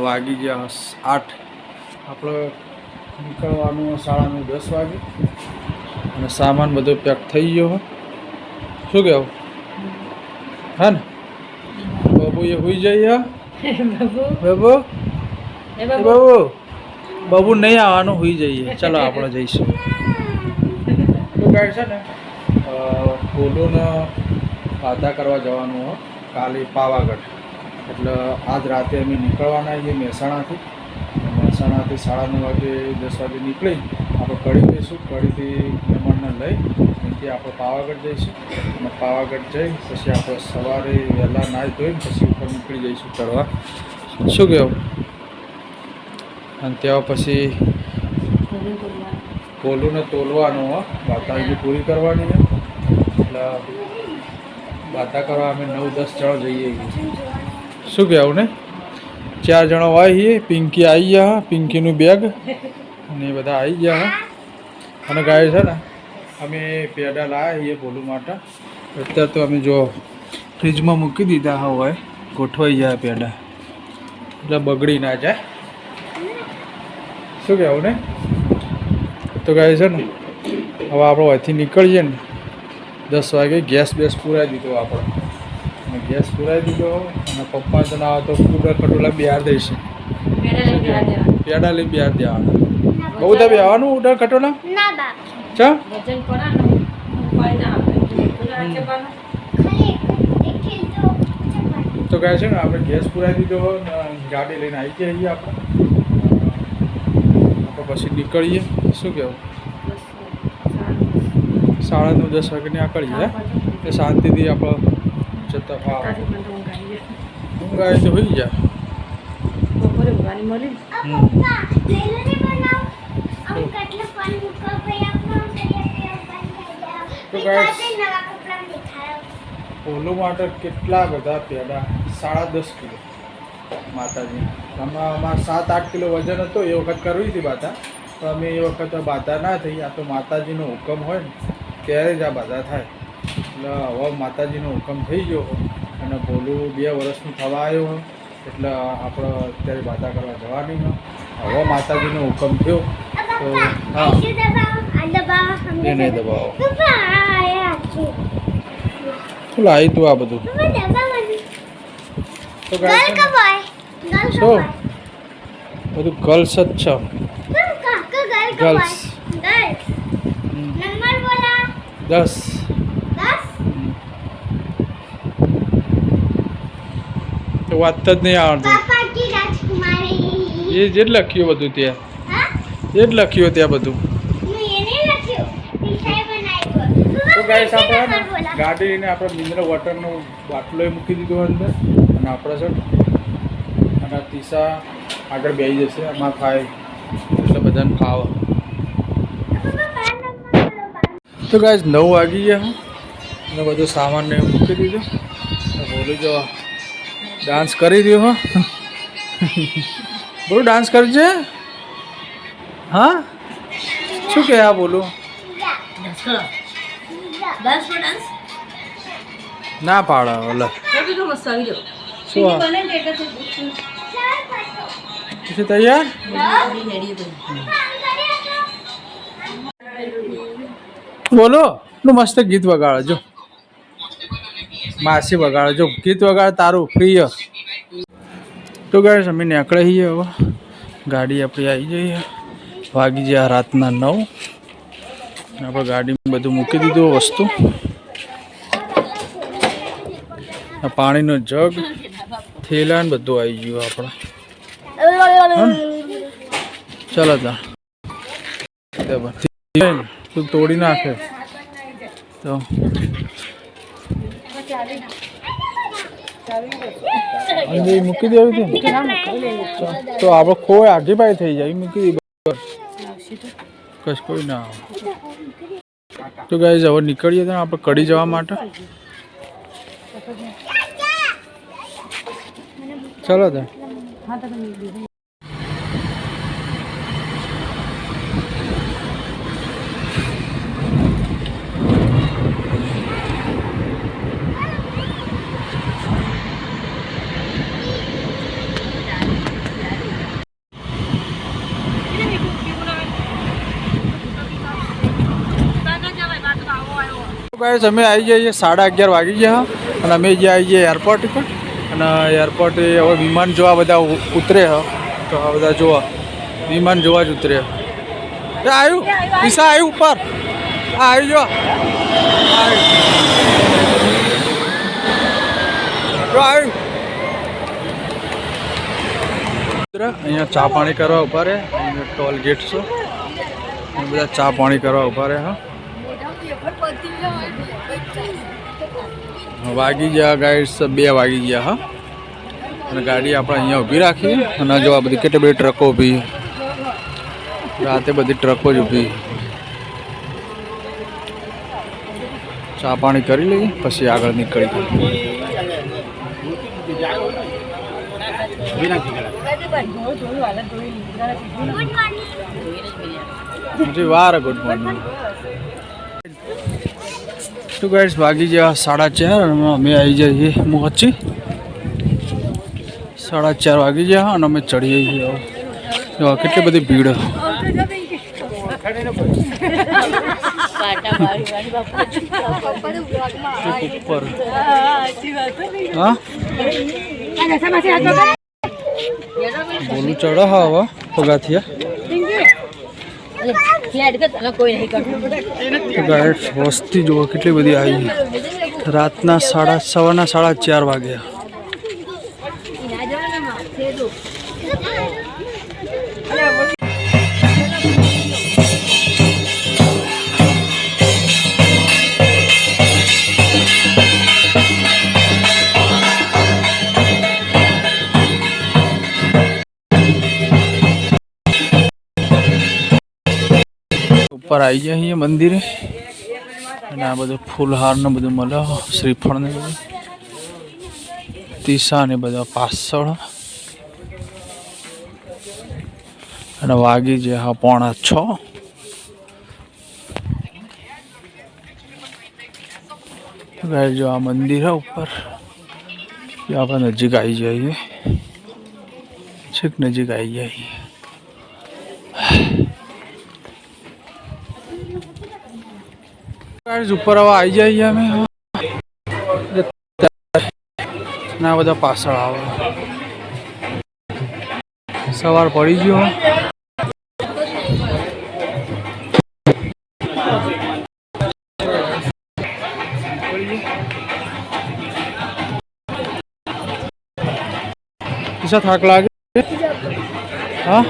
વાગી ગયા 8. આપણે નીકળવાનું શાળાનું 10 વાગે અને સામાન બધો પેક થઈ ગયો. શું કહેવું? હા ને બાબુ એ હોઈ જાય. બાબુ બાબુ બાબુ નહીં આવવાનું, હોઈ જઈએ. ચાલો આપણે જઈશું. તો ગાઈડ છે ને બોલોને વાધા કરવા જવાનું હોય કાલે પાવાગઢ. એટલે આજ રાતે અમે નીકળવાના છીએ મહેસાણાથી. મહેસાણાથી 9:30 વાગે 10 વાગે નીકળી આપણે કડી જઈશું. કડીથી મહેમાનને લઈ અહીંથી આપણે પાવાગઢ જઈશું અને પાવાગઢ જઈ પછી આપણે સવારે વહેલા નાહી ધોઈને પછી ઉપર નીકળી જઈશું ચડવા. શું કહેવું? અને ત્યાં પછી બોલુને તોલવાનું હોય, વાતાવરણની પૂરી કરવાની છે. એટલે વાતા કરવા અમે 9-10 જણા જઈએ. શું કહેવું ને? 4 જણા હોય છીએ. પિંકી આવી ગયા, પિંકીનું બેગ અને એ બધા આવી ગયા. અને ગાય છે ને અમે પેડા લાવ્યા છીએ બોલું માટે. અત્યારે તો અમે જો ફ્રીજમાં મૂકી દીધા હોય, ગોઠવાઈ જાય પેડા એટલે બગડી ના જાય. શું કહેવું ને? તો ગાય છે ને હવે આપણે અહીંથી નીકળીએ ને 10 વાગે. ગેસ પૂરાવી દીધો આપણે અને ગેસ પૂરાવી દીધો. અને પપ્પા તો ના આવે તો કુડા ખટોલા બિહાર દઈશે. પેડા લઈ બિહાર દેવાના. બહુ બધા બેવાનું ઉડા ખટોલા ચા તો કહે છે ને આપણે ગેસ પુરાવી દીધો ને ગાડી લઈને આવી જઈએ. આપણે પછી નીકળીએ. શું કહેવું? 9:30 10 વાગે નીકળીએ એટલે શાંતિથી આપણે જતા ફાવે. ઊંઘ આવે તો હોઈ જાય. પોલો માટે કેટલા બધા પેડા 10.5 કિલો માતાજી. આમાં 7-8 કિલો વજન હતો. એ વખત કરવી હતી બાધા, તો અમે એ વખત બાધા ના થઈ. આ તો માતાજીનો હુકમ હોય ને ત્યારે જ આ બાધા થાય. એટલે હવે માતાજીનો હુકમ થઈ ગયો અને બોલું 2 વર્ષનું થવા આવ્યો હોય એટલે આપણે અત્યારે બાધા કરવા જવાની હોય. હવે માતાજીનો હુકમ થયો તો હા એ નહીં દબાવો. શું લાવી તું આ બધું? તો શું બધું ગર્લ્સ જ છે. ગર્લ્સ 10. તો વાત જ નહીં આવડતું. એ જે લખ્યું બધું ત્યાં, એ જ લખ્યું ત્યાં બધું. તો ગાઈસ આપણે ગાડી લઈને આપણે મિનરલ વોટરનો બાટલો મૂકી દીધો અંદર અને આપણે છે અને તીસા આગળ બેસી જશે. એમાં ખાય એટલે બધાને ફાવે. તો ગાઈસ 9 વાગી ગયા અને બધો સામાન ને મૂકી દીધો. બોલી જો ડાન્સ કરી રહ્યો હો. બોલું ડાન્સ કરજે. હા શું કહે? આ બોલું ના પાડે. ઓલા શું તૈયાર? બોલો મસ્ત ગીત વગાડો. જો માસી વગાડો. જો ગીત વગાડે તારું પ્રિય. તો ગાઈસ અમે નીકળે છીએ. હવે ગાડી આપણી આવી જઈએ. વાગી ગયા રાતના 9. આપણે ગાડીમાં બધું મૂકી દીધું વસ્તુ. પાણીનો જગ, થેલા ને બધું આવી ગયું આપણે. ચાલો તું તોડી નાખે તો મૂકી દેવી હતી. તો આપણે કોઈ આઘી પાઈ થઈ જાય. મૂકી દીધી કશ કોઈ ના આવે. તો ગાઈસ હવે નીકળીએ તો આપણે કડી જવા માટે. ચાલો તો ગાઈસ અમે આવી જઈએ 11:30 વાગી ગયા અને અમે જે આવી જઈએ એરપોર્ટ પર અને એરપોર્ટે હવે વિમાન જોવા બધા ઉતરે હ તો આ બધા જોવા વિમાન જોવા જ ઉતરે એ આવ્યું ઈશા આવ્યું ઉપર આ આવી જો આવ્યું અહીંયા ચા પાણી કરવા ઉભા રહે ટોલ ગેટ છે બધા ચા પાણી કરવા ઉભા રહે હા વાગી ગયા ગાઈડ્સ 2 વાગી ગયા હા અને ગાડી આપણે અહીંયા ઊભી રાખી અને જો આ બધી કેટલી બધી ટ્રકો ઊભી રાતે બધી ટ્રકો જ ઊભી ચા પાણી કરી લઈએ પછી આગળ નીકળી ગઈ વાર ગુડ મોર્નિંગ તો ગાઈસ વાગી ગયા 4:30 અને અમે આવી જઈએ પહોંચી 4:30 વાગી ગયા અને અમે ચડીએ છીએ જો કેટલી બધી ભીડ ઉપર હા બોલું ચડો હા હવે પગાથિયા વસ્તી જુઓ કેટલી બધી આવી રાતના 4:15 વાગ્યા ઉપર આવી જાય અહીંયા મંદિરે અને આ બધું ફૂલહાર ને બધું મળે શ્રીફળ ને બધું તીસા ને બધા પાછળ અને વાગી જે હા 5:30 ગાય જો આ મંદિર હે ઉપર આપણે નજીક આવી જઈએ છેક નજીક આવી જઈએ ઉપર હવે આવી જઈએ અમે ના બધા પાછળ આવે સવાર પડી ગયો किसा થાક લાગે હા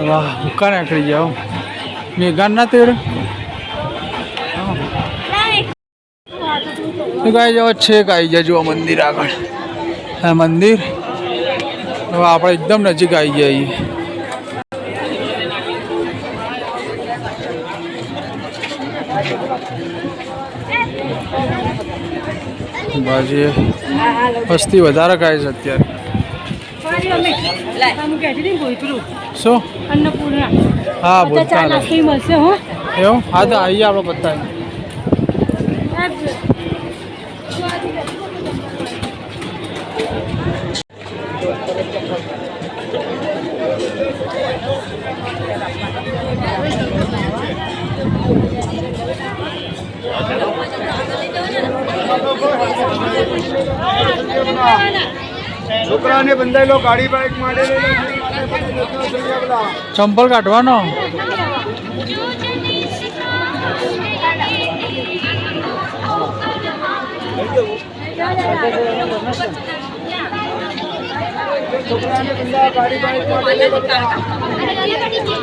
વાહ ભૂકા નીકળી જાઓ મેઘાન ના તેડ ગાય જવા છેક આવી જાય જો મંદિર આગળ હા મંદિર હવે આપણે એકદમ નજીક આવી જઈએ બાજી વસ્તી વધારે ખાય છે અત્યારે શું હા બોલતા એવું હા તો આવીએ આપણે બધા છોકરાને બંધાયેલો ગાડી બાઇક માટે ચંપલ કાઢવાનો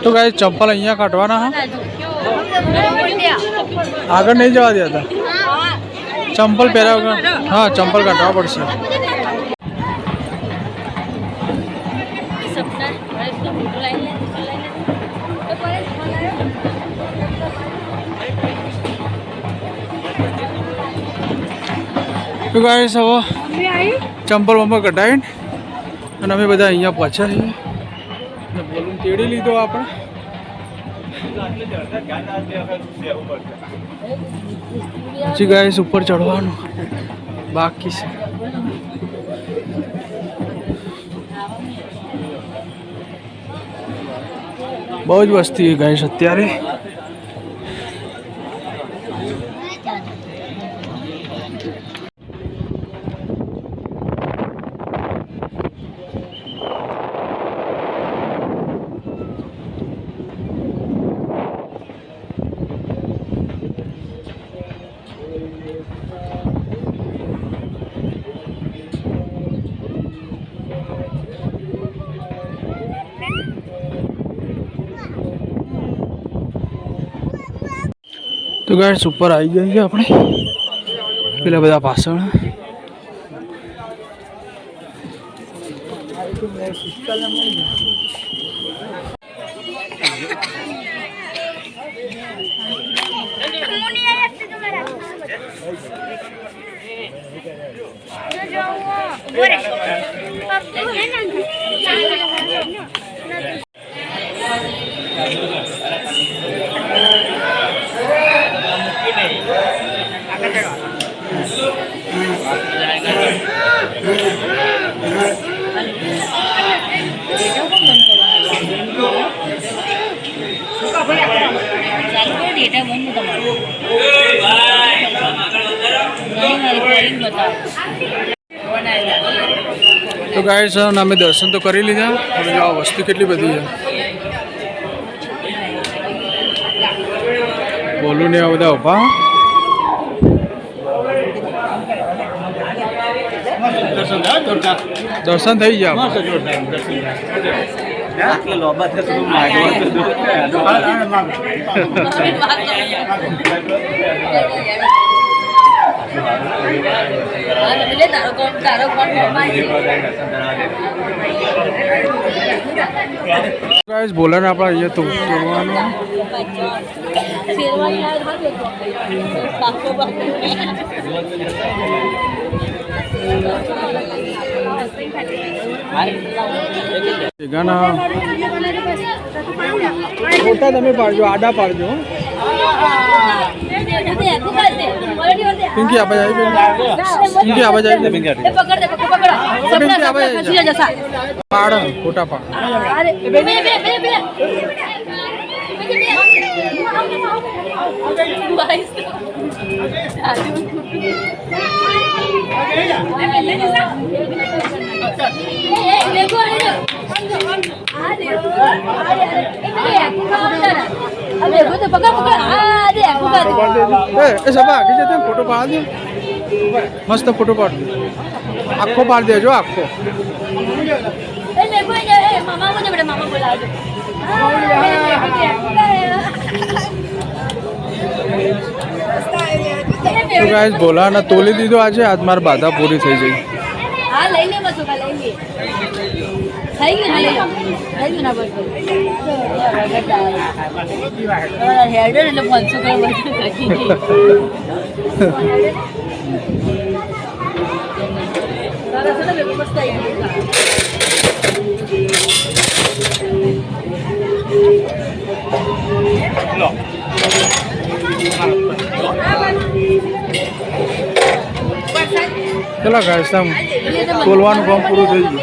તો ગાય ચંપલ અહીંયા કાઢવાના હા આગળ નહીં જવા દેતા ચંપલ પહેર્યા વગર હા ચંપલ કાઢવા પડશે તો ગાઈસ હવે ચંપલ વંપલ કઢાવીને અને અમે બધા અહીંયા પહોંચ્યા છીએ અને બોલું તેડી લીધો આપણે પછી ગાઈસ ઉપર ચડવાનું બાકી છે બહુ જ વસ્તી ગાઈસ અત્યારે તો ગાઈસ ઉપર આવી ગયા છીએ આપણે પેલા બધા પાછળ તો ગાઈસ અમે દર્શન તો કરી લીધા હવે જો આ વસ્તુ કેટલી બધી છે બોલું ને આ બધા ઉભા દર્શન થઈ ગયા गाइस बोला ना अपना ये तो गाना छोटा તમે પાડજો આડા પાડજો पिंकी आवाज आई पिंकी आवाज आई पिंकी पकड़ दे पकड़ पिंकी आवाज आई जैसा पाड़ छोटा पाड़ अरे बे बे बे बे फोटो पाड़ दे मस्त फोटो पाड़ दे आखो पाड़ दे जो आखो तो गाइस बोला ना तोली दीधो आज आज मार बाधा पूरी થઈ ગઈ હા લઈ લે બસ લઈ લે થઈ ગયું લઈ ગયું ના બસ હેડર એટલે 500 કર બસ તારા સને વ્યવસ્થા આવી લો चलो गाइस हम तोलવાનું કામ પૂરું થઈ ગયું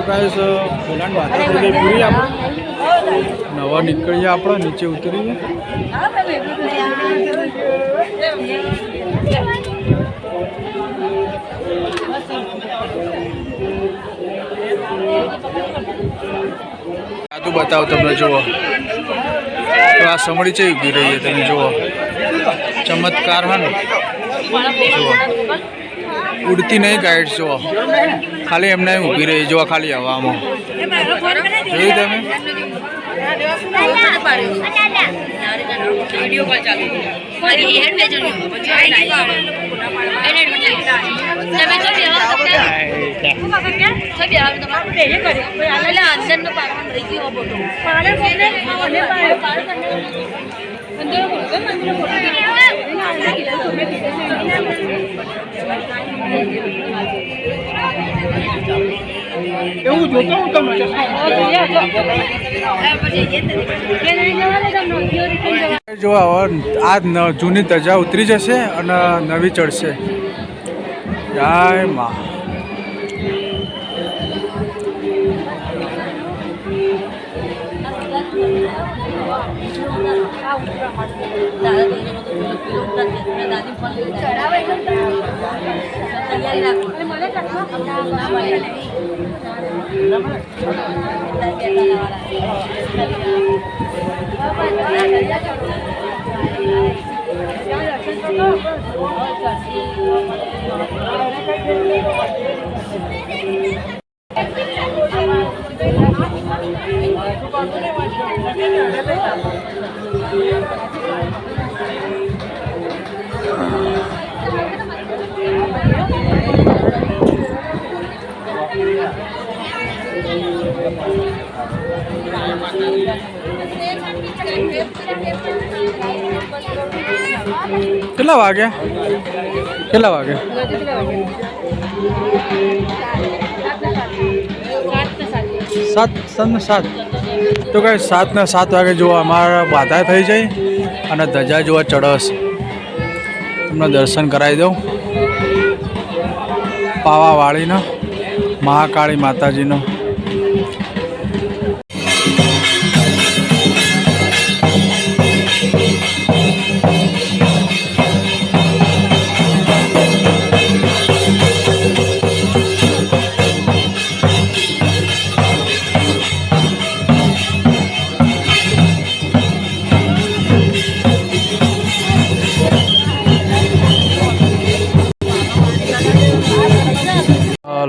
ગાइस બોલાન વાત થઈ ગઈ પૂરી આપણે નવા નીકળીએ આપણે નીચે ઉતરીએ આ તો બતાવો તમને જુઓ તો આ સમડી છે ઊભી રહી છે તમે જુઓ चमत्कार है ना उड़ती नहीं गाइड जो खाली एमने ऊभी रही जो खाली हवा में જોઈ તમે वीडियो कॉल चालू मारी हेड भेजो તમે જો બેવા તમે એ કરે એટલે અંદર નો પાડવાનું રહી ગયો ફોટો પાડે ફોને મને પાડે અંદર ફોટો એવું જોતો હું તમને જો આ જૂની ધજા ઉતરી જશે અને નવી ચડશે જય માં કેટલા વાગ્યા? કેટલા વાગ્યા? સાત સાતને સાત. તો કાંઈ 7 ને 7 વાગે જોવા અમારા બાધા થઈ જાય અને ધજા જોવા ચડશે. તમને દર્શન કરાવી દઉં પાવાવાળીનો મહાકાળી માતાજીનો.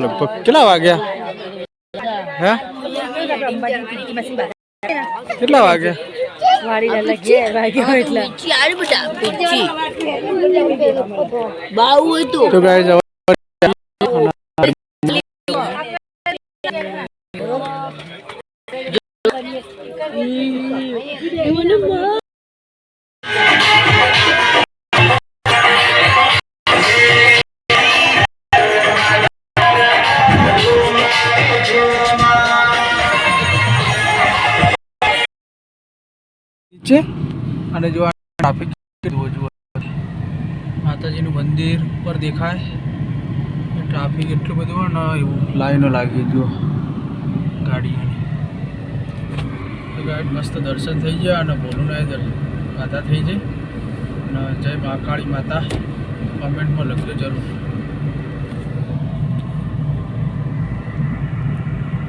લગભગ કેટલા વાગ્યા? હે કેટલા વાગ્યા? તો ગાઈસ નીચે અને જો ટ્રાફિક જુઓ માતાજીનું મંદિર ઉપર દેખાય. ટ્રાફિક એટલું બધું હોય ને એવું લાઈનો લાગી જુઓ ગાડીઓની. તો ગાઈડ મસ્ત દર્શન થઈ જાય અને બોલું ના માતા થઈ જાય. અને જય મહાકાળી માતા કમેન્ટમાં લખજો જરૂર.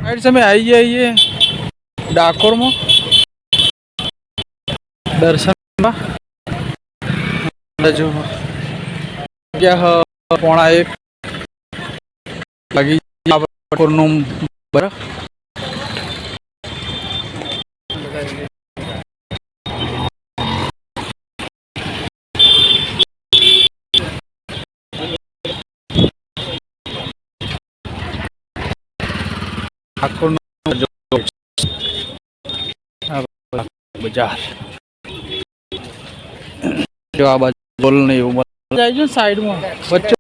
ગાઈડ તમે આવી જઈએ ડાકોરમાં દર્શનમાં. જો ગયા 1:45 વાગી ડાકોરનું બરાબર. ડાકોરનું બજાર જો આ બાજુ બોલ નહીં એવું જાય છે સાઈડમાં વચ્ચે.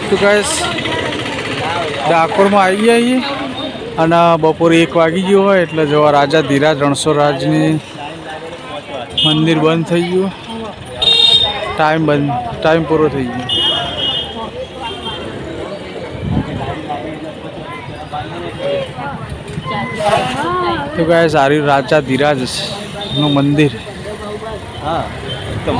તો ગાઈસ ડાકોરમાં આવી જઈએ અને બપોરે 1 વાગી ગયો હોય એટલે જવા રાજા ધીરાજ રણછોડરાજની મંદિર બંધ થઈ ગયું. ટાઈમ પૂરો થઈ ગયો. તો ગાઈસ સારી રાજા ધીરાજ નું મંદિર. હા તો